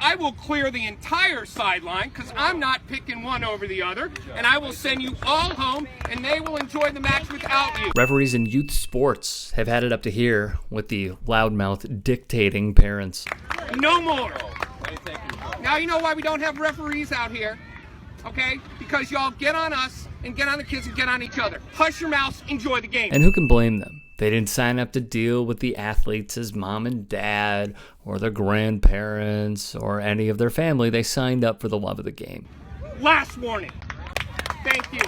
I will clear the entire sideline because I'm not picking one over the other, and I will send you all home, and they will enjoy the match without you. Referees in youth sports have had it up to here with the loudmouth dictating parents. No more. Now you know why we don't have referees out here, okay? Because y'all get on us and get on the kids and get on each other. Hush your mouths, enjoy the game. And who can blame them? They didn't sign up to deal with the athletes as mom and dad or their grandparents or any of their family. They signed up for the love of the game. Last warning. Thank you.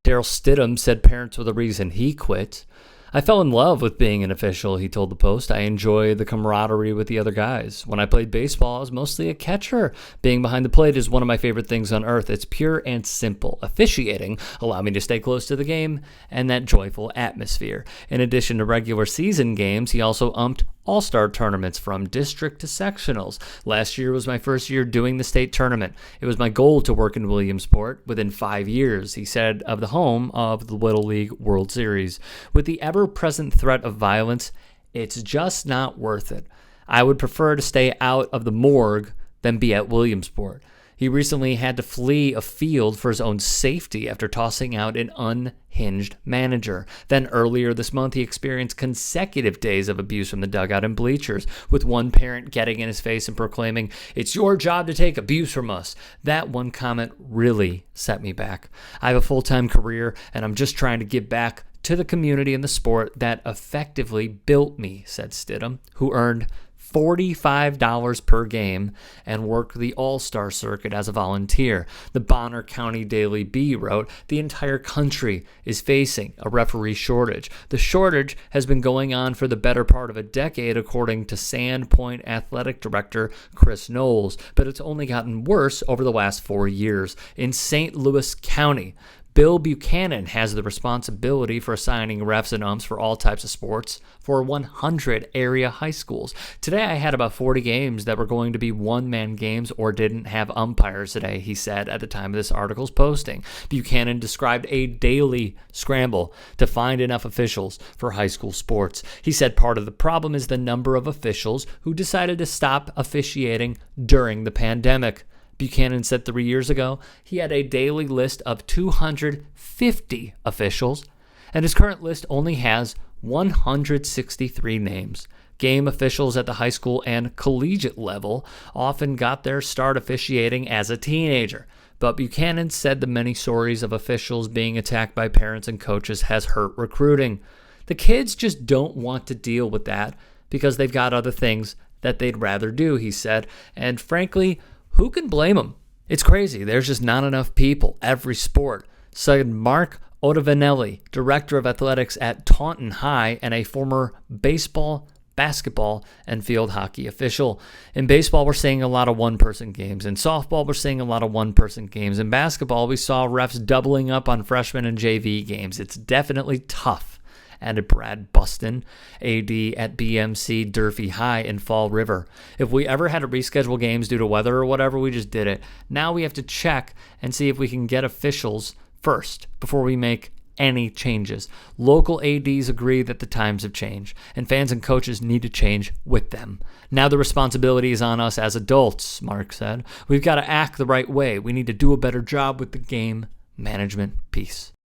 Daryl Stidham said parents were the reason he quit. I fell in love with being an official, he told the Post. I enjoy the camaraderie with the other guys. When I played baseball, I was mostly a catcher. Being behind the plate is one of my favorite things on earth. It's pure and simple. Officiating allowed me to stay close to the game and that joyful atmosphere. In addition to regular season games, he also umped all-star tournaments from district to sectionals. Last year was my first year doing the state tournament. It was my goal to work in Williamsport within 5 years, he said, of the home of the Little League World Series. With the ever-present threat of violence, it's just not worth it. I would prefer to stay out of the morgue than be at Williamsport. He recently had to flee a field for his own safety after tossing out an unhinged manager. Then earlier this month, he experienced consecutive days of abuse from the dugout and bleachers, with one parent getting in his face and proclaiming, "It's your job to take abuse from us." That one comment really set me back. I have a full-time career, and I'm just trying to give back to the community and the sport that effectively built me, said Stidham, who earned $45 per game and worked the All-Star circuit as a volunteer. The Bonner County Daily Bee wrote, the entire country is facing a referee shortage. The shortage has been going on for the better part of a decade, according to Sandpoint Athletic Director Chris Knowles, but it's only gotten worse over the last 4 years. In St. Louis County, Bill Buchanan has the responsibility for assigning refs and umps for all types of sports for 100 area high schools. Today I had about 40 games that were going to be one-man games or didn't have umpires today, he said at the time of this article's posting. Buchanan described a daily scramble to find enough officials for high school sports. He said part of the problem is the number of officials who decided to stop officiating during the pandemic. Buchanan said 3 years ago he had a daily list of 250 officials, and his current list only has 163 names. Game officials at the high school and collegiate level often got their start officiating as a teenager, but Buchanan said the many stories of officials being attacked by parents and coaches has hurt recruiting. The kids just don't want to deal with that because they've got other things that they'd rather do, he said, and frankly, who can blame them? It's crazy. There's just not enough people. Every sport, said Mark Ottavanelli, director of athletics at Taunton High and a former baseball, basketball, and field hockey official. In baseball, we're seeing a lot of one-person games. In softball, we're seeing a lot of one-person games. In basketball, we saw refs doubling up on freshman and JV games. It's definitely tough. Added Brad Buston, AD at BMC Durfee High in Fall River. If we ever had to reschedule games due to weather or whatever, we just did it. Now we have to check and see if we can get officials first before we make any changes. Local ADs agree that the times have changed, and fans and coaches need to change with them. Now the responsibility is on us as adults, Mark said. We've got to act the right way. We need to do a better job with the game management piece.